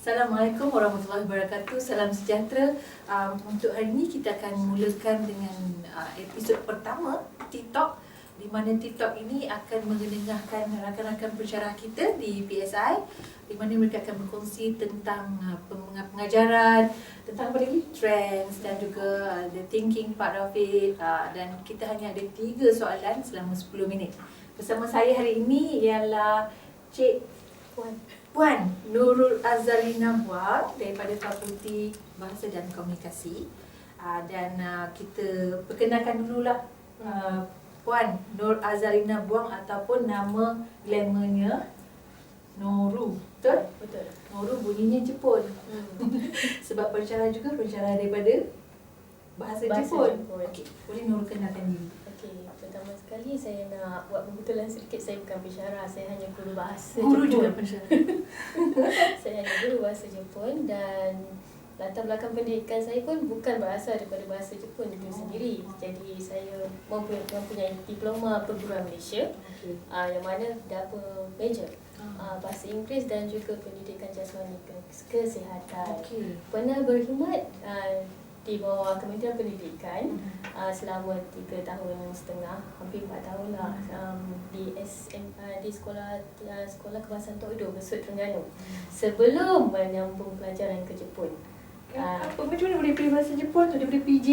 Assalamualaikum warahmatullahi wabarakatuh. Salam sejahtera. Untuk hari ini kita akan mulakan dengan episod pertama TikTok, di mana TikTok ini akan mengendengahkan rakan-rakan pensyarah kita di PSI, di mana mereka akan berkongsi tentang pengajaran, tentang apa lagi, trends dan juga the thinking part of it. Dan kita hanya ada 3 soalan selama 10 minit. Bersama saya hari ini ialah Cik Puan Nurul Azalina Buang daripada Fakulti Bahasa dan Komunikasi. Dan kita perkenalkan dululah Puan Nur Azalina Buang ataupun nama glamournya Noru. Betul? Betul. Noru bunyinya Jepun. Sebab pensyarah juga pensyarah daripada bahasa Jepun. Okey, boleh Noru kenalkan diri. Okey, pertama sekali saya nak buat pembetulan sedikit. Saya bukan pensyarah, saya hanya guru bahasa Guru Jepun. juga pensyarah. Saya hanya guru bahasa Jepun dan latar belakang pendidikan saya pun bukan berasal daripada bahasa Jepun itu sendiri. Jadi saya mempunyai diploma perguruan Malaysia, Okey. yang mana double major, bahasa Inggeris dan juga pendidikan jasmani kesihatan. Okey. Pernah berkhidmat di bawah Kementerian Pendidikan selama 3 tahun setengah, hampir 4 tahun lah, di sekolah Kebangsaan Tok Edo, Besut Terengganu, sebelum menyambung pelajaran ke Jepun. Macam mana boleh pilih bahasa Jepun tu daripada PJ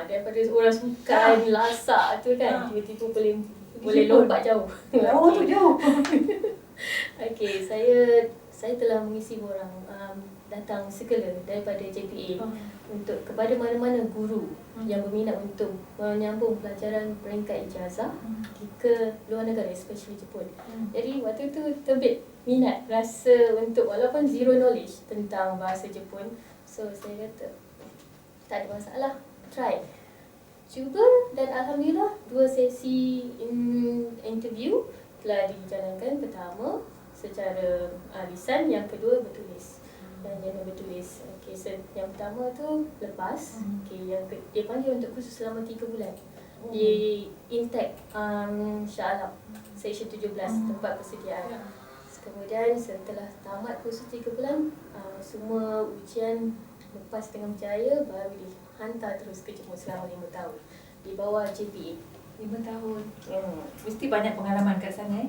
Daripada orang sukan lasak tu kan, tiba-tiba boleh Jepun. lompat jauh. Oh tu jauh. Okey, saya telah mengisi borang datang segala daripada JPA untuk kepada mana-mana guru yang berminat untuk menyambung pelajaran peringkat ijazah ke luar negara, especially Jepun. Jadi waktu tu terbit minat, rasa untuk, walaupun zero knowledge tentang bahasa Jepun, so saya kata tak ada masalah, try. Cuba dan Alhamdulillah 2 sesi interview telah dijalankan. Pertama secara lisan, yang kedua bertulis. Dan yang bertulis. Okey, yang pertama tu lepas. Okey, dia panggil untuk kursus selama 3 bulan. Di Intake Shah Alam Seksyen 17, tempat persediaan. Kemudian setelah tamat kursus 3 bulan, semua ujian lepas dengan berjaya, baru dihantar terus ke Jepun selama 5 tahun di bawah JPA. 5 tahun. Mesti banyak pengalaman kat sana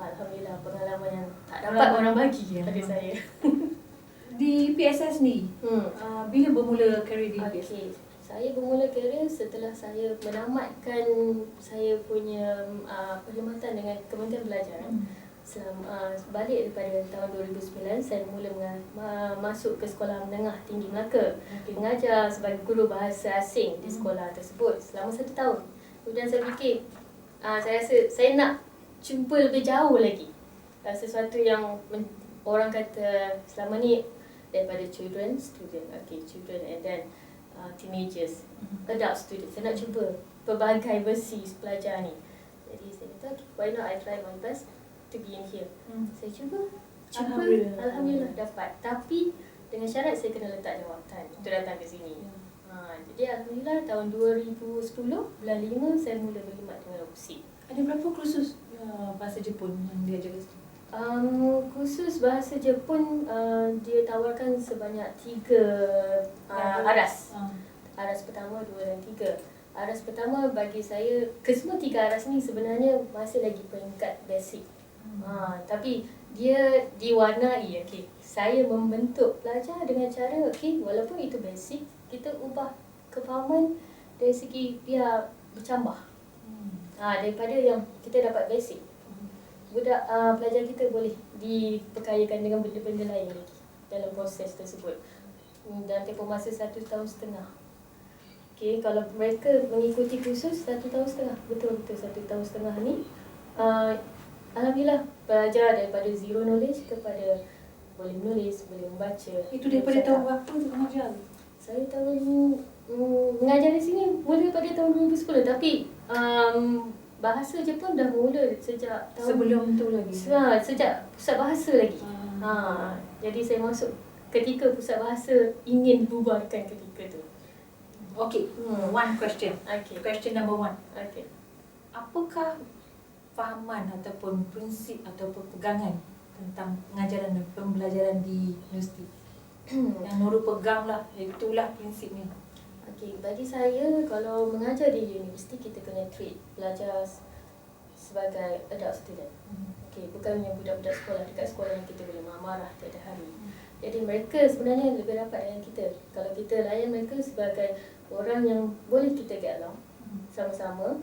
Alhamdulillah, pengalaman yang tak dapat orang bagi pada saya. Di PSS ni, bila bermula career di PSS? Okey, saya bermula kerjaya setelah saya menamatkan saya punya perkhidmatan dengan Kementerian Pelajaran. Balik daripada tahun 2009, saya mula masuk ke Sekolah Menengah Tinggi Melaka, mengajar sebagai guru bahasa asing di sekolah tersebut selama 1 tahun. Kemudian saya fikir, saya rasa saya nak jumpa lebih jauh lagi sesuatu yang orang kata selama ni daripada children and then teenagers, adult students. Saya nak jumpa pelbagai versi pelajar ni. Jadi saya kata, okay, why not I try my best to be in here. Saya cuba, Alhamdulillah dapat. Tapi dengan syarat saya kena letak jawatan untuk datang ke sini. Jadi Alhamdulillah tahun 2010 bulan 5 saya mula berkhidmat dengan OPSI. Ada berapa kursus bahasa Jepun yang diajar kat situ? Kursus bahasa Jepun dia tawarkan sebanyak 3 aras. Aras pertama, 2 dan 3. Aras pertama bagi saya, kesemua 3 aras ni sebenarnya masih lagi peringkat basic. Tapi dia diwarnai, saya membentuk pelajar dengan cara, walaupun itu basic, kita ubah kefahaman dari segi dia bercambah. Daripada yang kita dapat basic, budak pelajar kita boleh diperkayakan dengan benda-benda lain lagi dalam proses tersebut. Dan tempoh masa 1 tahun setengah. Kalau mereka mengikuti kursus 1 tahun setengah, betul-betul 1 tahun setengah ni, Alhamdulillah belajar daripada zero knowledge kepada boleh menulis, boleh membaca. Itu daripada tahun berapa tu mengajar? Saya mengajar di sini mula pada tahun 2010, tapi bahasa Jepun dah mula sejak tahun sebelum tu lagi. Sejak pusat bahasa lagi. Jadi saya masuk ketika pusat bahasa ingin dibubarkan ketika tu. Okey, one question. Question number 1. Apakah fahaman ataupun prinsip ataupun pegangan tentang mengajar pembelajaran di universiti? Yang Nurul pegang lah, itulah prinsipnya. Okey, bagi saya kalau mengajar di universiti kita kena treat pelajar sebagai adult student. Okey, bukannya budak-budak sekolah dekat sekolah yang kita boleh marah tiada hari. Jadi mereka sebenarnya lebih rapat dengan kita. Kalau kita layan mereka sebagai orang yang boleh kita get along sama-sama.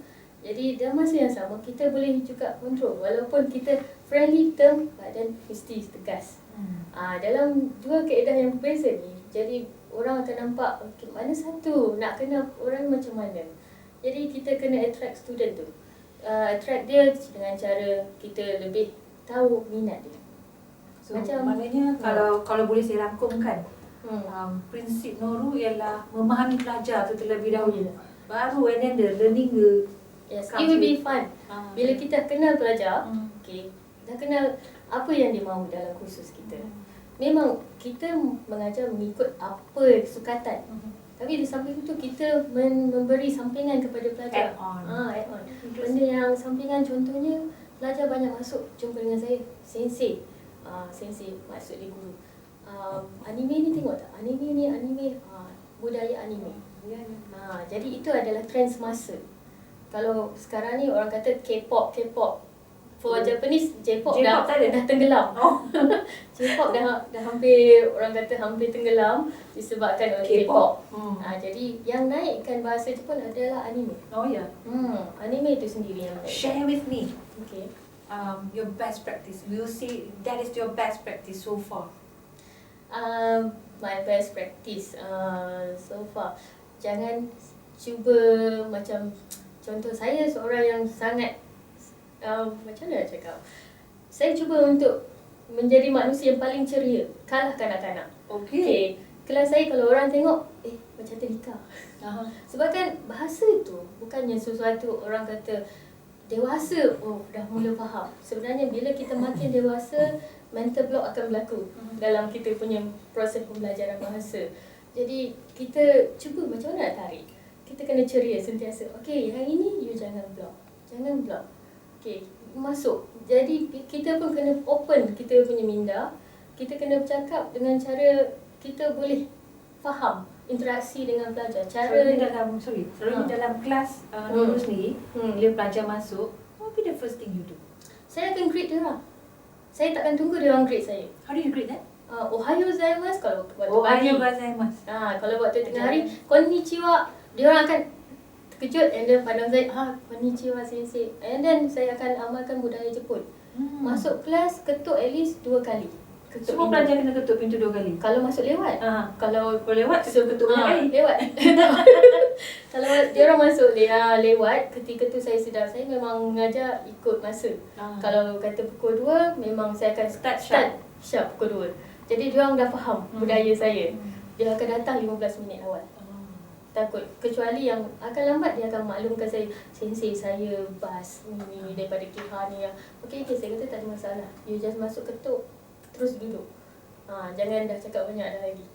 Jadi dalam masa yang sama kita boleh juga kontrol walaupun kita friendly term badan mesti tegas. Dalam dua kaedah yang berbeza ni, jadi orang akan nampak okay, mana satu nak kena orang macam mana. Jadi kita kena attract student tu. Attract dia dengan cara kita lebih tahu minat dia. So maknanya kalau boleh saya rangkumkan, prinsip Nurul ialah memahami pelajar tu terlebih dahulu. Baru and then the learning will it will be fun. Bila kita kenal pelajar, okay, dah kenal apa yang dia mahu dalam kursus kita. Memang kita mengajar mengikut apa sukatan. Tapi di samping itu kita memberi sampingan kepada pelajar. Add on. Benda yang sampingan contohnya pelajar banyak masuk jumpa dengan saya, sensei. Sensei maksud dia guru. Anime ni tengok tak? Anime ni budaya anime. Jadi itu adalah trend semasa. Kalau sekarang ni orang kata K-pop. For Japanese, J-pop dah tenggelam. J-pop dah hampir, orang kata hampir tenggelam disebabkan oleh K-pop. Jadi yang naikkan bahasa Jepun adalah anime. Oh ya. Anime itu sendiri yang naik. Share with me. Okay. Your best practice. We'll see that is your best practice so far. My best practice so far. Jangan cuba macam contoh saya seorang yang sangat macam mana nak cakap? Saya cuba untuk menjadi manusia yang paling ceria, kalah kanak-kanak. Okay. Kelas saya kalau orang tengok, macam terika. Sebab kan bahasa tu bukannya sesuatu orang kata dewasa, dah mula faham. Sebenarnya bila kita makin dewasa, mental block akan berlaku dalam kita punya proses pembelajaran bahasa. Jadi kita cuba macam mana nak tarik. Kita kena ceria sentiasa. Okay, yang ini you jangan block. Jangan block. Okay, masuk. Jadi kita pun kena open kita punya minda. Kita kena bercakap dengan cara kita boleh faham interaksi dengan pelajar. Selalunya dalam kelas Nurul sendiri, bila pelajar masuk, what will be the first thing you do? Saya akan greet dia orang. Saya takkan tunggu dia orang greet saya. How do you greet that? Ohayo gozaimasu kalau waktu pagi. Ohayo gozaimasu. Kalau waktu tengah hari, konnichiwa. Dia orang akan terkejut and then pandang saya, konnichiwa sensei. And then saya akan amalkan budaya Jepun. Masuk kelas, ketuk at least 2 kali. Semua pelajar kena ketuk pintu 2 kali? Kalau masuk lewat. Kalau lewat, suruh ketuk banyak kali? Lewat. Kalau dia orang masuk lewat, ketika tu saya sedar, saya memang mengajar ikut masa. Kalau kata pukul 2, memang saya akan start sharp pukul 2. Jadi dia orang dah faham budaya saya. Dia akan datang 15 minit awal. Takut. Kecuali yang akan lambat, dia akan maklumkan saya, sensei saya bas ni daripada KH ni. Okay, saya kata tak ada masalah. You just masuk ketuk, terus duduk. Jangan dah cakap banyak dah lagi.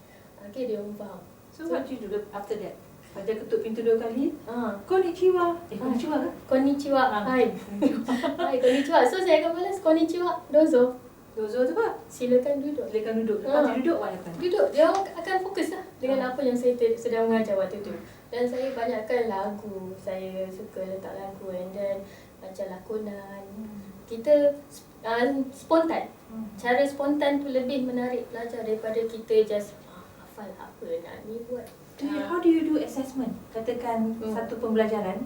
Okay, dia orang faham. So what you do after that? Pada ketuk pintu 2 kali, konnichiwa. Konnichiwa kan? Konnichiwa. Hai. Hai, konnichiwa. So saya akan balas, konnichiwa, dozo. Dozo tu apa? Silakan duduk. Silakan duduk. Lepas duduk, what happen? Duduk. Dia orang akan fokus lah dengan apa yang saya sedang mengajar waktu tu. Dan saya banyakkan lagu. Saya suka letak lagu and then macam lakonan. Kita spontan. Cara spontan tu lebih menarik pelajar daripada kita just hafal apa nak ni buat. How do you do assessment? Katakan satu pembelajaran,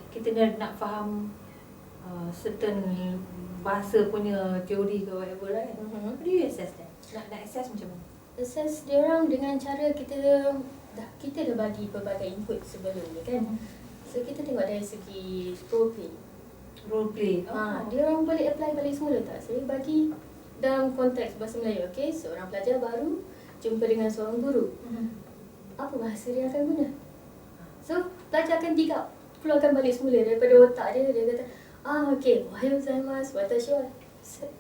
kita nak faham certain bahasa punya teori ke whatever kan? How do you assess that? Nak assess macam mana? Assess dia orang dengan cara kita dah bagi pelbagai input sebelum ni kan. So kita tengok dari segi role play. Dia orang boleh apply balik semula tak? Saya bagi dalam konteks bahasa Melayu. Okay, seorang pelajar baru jumpa dengan seorang guru. Apa bahasa dia akan guna? So pelajar akan keluarkan balik semula daripada otak dia. Dia kata, okay, ohayo gozaimasu, watashi wa.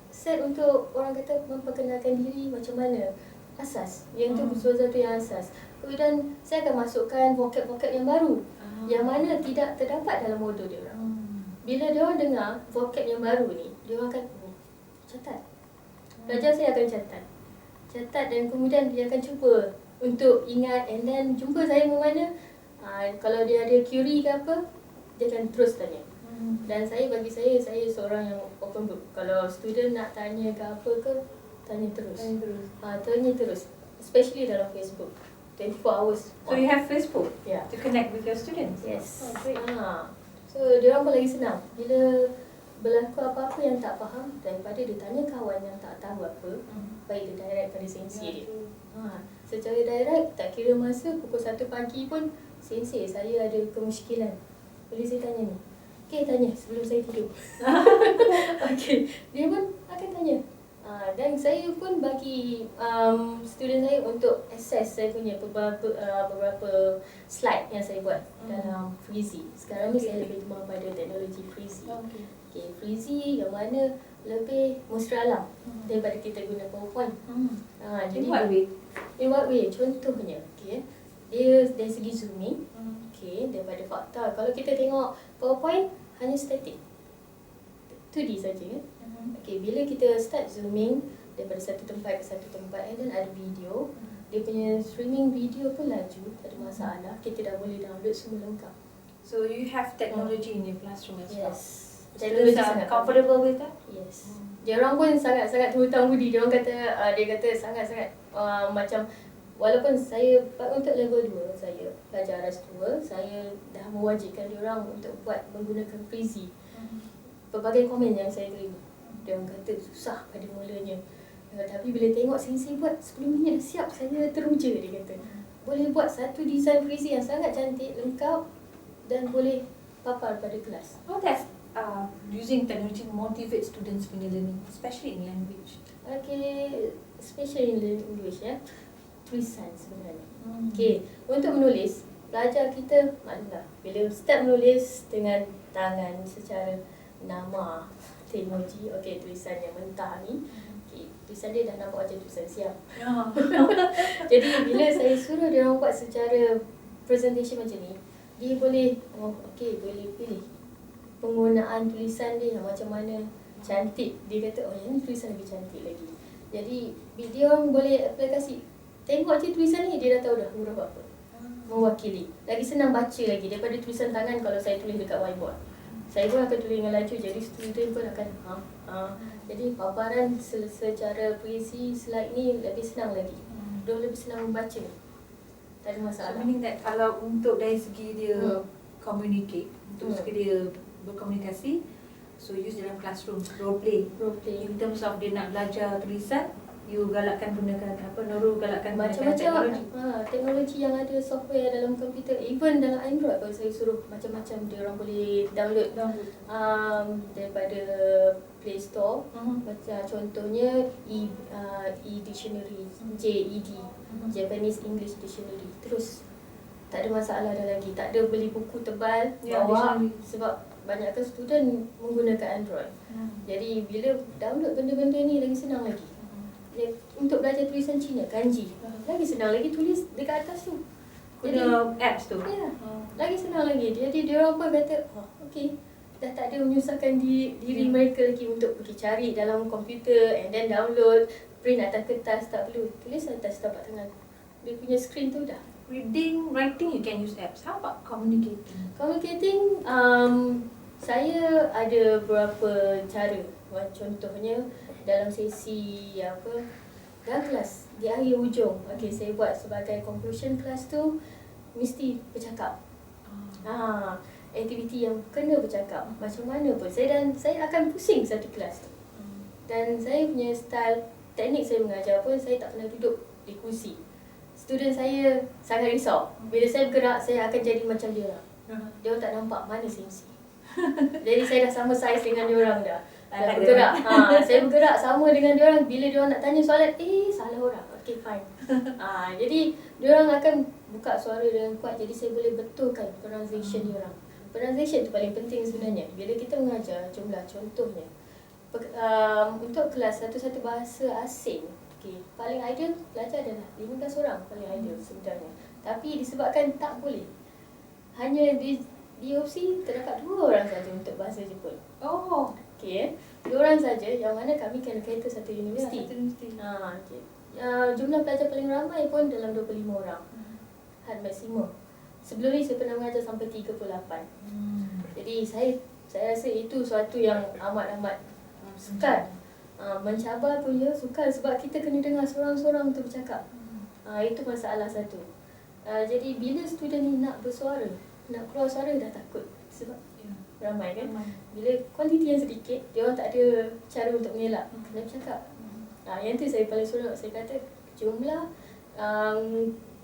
Set untuk orang kata memperkenalkan diri macam mana. Asas. Yang tu sesuatu yang asas. Kemudian saya akan masukkan vocab-vocab yang baru. Yang mana tidak terdapat dalam modul dia orang. Bila dia orang dengar vocab yang baru ni, dia orang akan catat. Pelajar saya akan catat dan kemudian dia akan cuba untuk ingat, and then jumpa saya mana, kalau dia ada query ke apa, dia akan terus tanya. Dan bagi saya seorang yang open book. Kalau student nak tanya ke apa ke, tanya terus. Tanya terus. Especially dalam Facebook. 24 hours. So you have Facebook Yeah. to connect with your students? Yes. Oh, great. So dia orang pun lagi senang. Bila berlaku apa-apa yang tak faham, daripada dia tanya kawan yang tak tahu apa, baik dia direct pada sensei dia. Secara direct, tak kira masa, pukul 1 pagi pun, sensei saya ada kemusykilan. Boleh saya tanya ni? Okay, tanya sebelum saya tidur. Okay, dia pun akan tanya. Dan saya pun bagi student saya untuk access saya punya beberapa slide yang saya buat dalam Freezy. Sekarang ni saya lebih gemar pada teknologi Freezy. Okay, Freezy yang mana lebih musra alam daripada kita guna PowerPoint. In what way? In what way? Contohnya, okay, dia dari segi zooming, okay, daripada fakta. Kalau kita tengok PowerPoint, hanya static, 2D saja kan. Okay, bila kita start zooming daripada satu tempat ke satu tempat, and then ada video, dia punya streaming video pun laju, tak ada masalah. Kita dah boleh download semua lengkap. So you have technology in your classroom as well? Yes. Students are comfortable with that? Yes. Dia orang pun sangat-sangat berhutang budi. Dia orang kata, dia kata sangat-sangat macam, walaupun saya untuk level 2 saya pelajar RAS2, saya dah mewajibkan dia orang untuk buat menggunakan Freezy. Pelbagai komen yang saya terima, dia orang kata susah pada mulanya, tapi bila tengok sensei buat 10 minit dah siap, saya teruja. Dia kata boleh buat satu design Freezy yang sangat cantik, lengkap dan boleh papar pada kelas. How does using technology motivate students when they're learning, especially in language? Okay, especially in English ya, tulisan sebenarnya. Okay, untuk menulis, pelajar kita maklumlah, bila start menulis dengan tangan secara nama, teknologi, okay, tulisan yang mentah ni, okay, tulisan dia dah nampak macam tulisan siap. Jadi bila saya suruh dia orang buat secara presentation macam ni, dia boleh, okay, boleh pilih penggunaan tulisan dia macam mana cantik. Dia kata, oh yang ni tulisan lebih cantik lagi. Jadi dia orang boleh aplikasi, tengok je tulisan ni, dia dah tahu dah huruf apa, mewakili. Lagi senang baca lagi daripada tulisan tangan. Kalau saya tulis dekat whiteboard, saya pun akan tulis dengan laju, jadi student pun akan jadi paparan secara puisi slide ni lebih senang lagi. Dia lebih senang membaca, tak ada masalah. So meaning that kalau untuk dari segi dia communicate, untuk segi dia berkomunikasi, so use dalam classroom, role play. In terms of dia nak belajar tulisan, you galakkan gunakan apa, Nurul galakkan gunakan macam-macam teknologi yang ada software dalam komputer, even dalam Android. Kalau saya suruh macam-macam, dia orang boleh download daripada Play Store. Macam contohnya e-dictionary, JED, Japanese English Dictionary. Terus tak ada masalah dah lagi, tak ada beli buku tebal bawa, sebab banyakkan student menggunakan Android. Jadi bila download benda-benda ni lagi senang lagi. Untuk belajar tulisan Cina, kanji, lagi senang lagi tulis dekat atas tu. Guna apps tu? Ya, lagi senang lagi. Jadi dia orang pun kata, okay, dah tak ada menyusahkan diri mereka lagi untuk pergi cari dalam komputer and then download, print atas kertas, tak perlu. Tulis atas tapak tangan, dia punya screen tu dah. Reading, writing you can use apps. How about communicating? Communicating, saya ada beberapa cara. Contohnya dalam sesi dalam kelas di akhir hujung, okay, saya buat sebagai conclusion kelas tu mesti bercakap. Aktiviti yang kena bercakap macam mana pun. Saya akan pusing satu kelas tu. Dan saya punya style, teknik saya mengajar pun, saya tak pernah duduk di kursi. Student saya sangat risau. Bila saya bergerak, saya akan jadi macam dia orang. Dia orang tak nampak mana sensei. Jadi saya dah sama saiz dengan dia orang dah. Bergerak. Saya bergerak sama dengan dia orang. Bila dia orang nak tanya soalan, salah orang. Okay, fine. Jadi dia orang akan buka suara dengan kuat, jadi saya boleh betulkan pronunciation dia orang. Pronunciation tu paling penting sebenarnya. Bila kita mengajar jumlah, contohnya untuk kelas satu bahasa asing, okay, paling ideal pelajar adalah 15 orang, paling ideal sebenarnya. Tapi disebabkan tak boleh, hanya di opsi terdapat 2 orang saja untuk bahasa Jepun. okey. 2 orang saja yang mana kami kena cater satu universiti. Satu universiti. Okey. Jumlah pelajar paling ramai pun dalam 25 orang. Had maksimum. Sebelum ni saya pernah mengajar sampai 38. Jadi saya rasa itu suatu yang amat-amat sukar. Mencabar pun ya sukar sebab kita kena dengar seorang-seorang tu bercakap. Itu masalah satu. Jadi bila student ni nak bersuara, nak keluar suara dah takut sebab ramai kan. Bila kuantiti yang sedikit, dia orang tak ada cara untuk mengelak. Kena bercakap. Yang tu saya paling seronok. Saya kata jumlah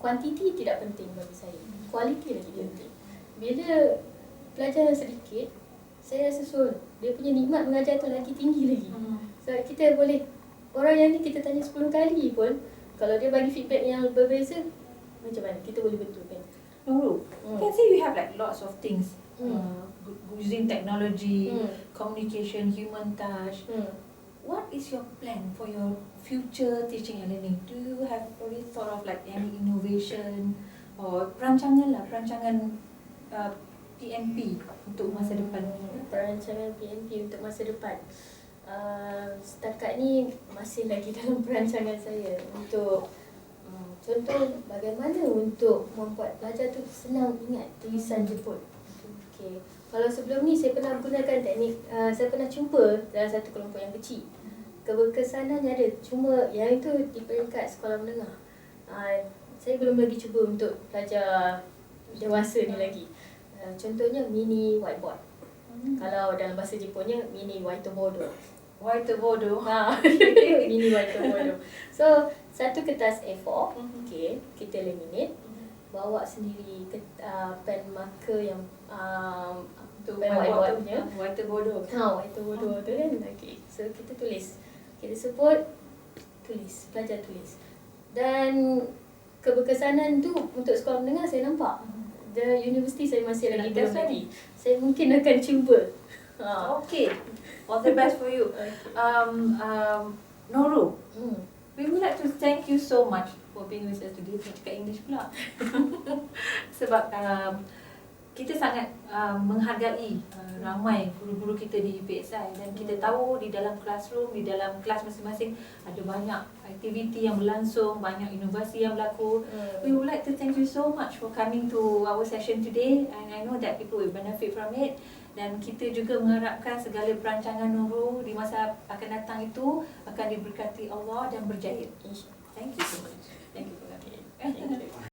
kuantiti tidak penting bagi saya. Kualiti lagi penting. Bila pelajar yang sedikit, saya rasa seronok. Dia punya nikmat mengajar tu lagi tinggi lagi. So kita boleh, orang yang ni kita tanya 10 kali pun, kalau dia bagi feedback yang berbeza, macam mana kita boleh betulkan. Nurul, can say you have like lots of things. Using technology, communication, human touch. What is your plan for your future teaching and learning? Do you have already thought of like any innovation or perancangan PNP untuk masa depan? Perancangan PNP untuk masa depan. Setakat ni masih lagi dalam perancangan saya untuk contoh bagaimana untuk membuat pelajar tu senang ingat tulisan Jepun. Okey. Kalau sebelum ni saya pernah gunakan teknik, saya pernah cuba dalam satu kelompok yang kecil. Keberkesanannya ada, cuma yang itu di peringkat sekolah menengah. Saya belum lagi cuba untuk pelajar dewasa ni lagi. Contohnya mini whiteboard. Kalau dalam bahasa Jepunnya mini whiteboard. Whiteboard. Mini whiteboard. So satu kertas A4, okey, kita laminate, bawa sendiri pen marker yang Untuk pen whiteboard punya. Whiteboard. Whiteboard tu kan. Okey. So kita tulis. Kita sebut tulis, pelajar tulis. Dan keberkesanan tu untuk sekolah menengah saya nampak. The university saya masih lagi belum lagi. Saya mungkin akan cuba. Okay. All the best for you. Nurul, we would like to thank you so much for being with us today. Saya cakap English pula. Sebab kita sangat menghargai ramai guru-guru kita di UPSI dan kita tahu di dalam classroom, di dalam kelas masing-masing ada banyak aktiviti yang berlangsung, banyak inovasi yang berlaku. We would like to thank you so much for coming to our session today, and I know that people will benefit from it. Dan kita juga mengharapkan segala perancangan Nurul di masa akan datang itu akan diberkati Allah dan berjaya. Thank you so much. Thank you for coming. Thank you.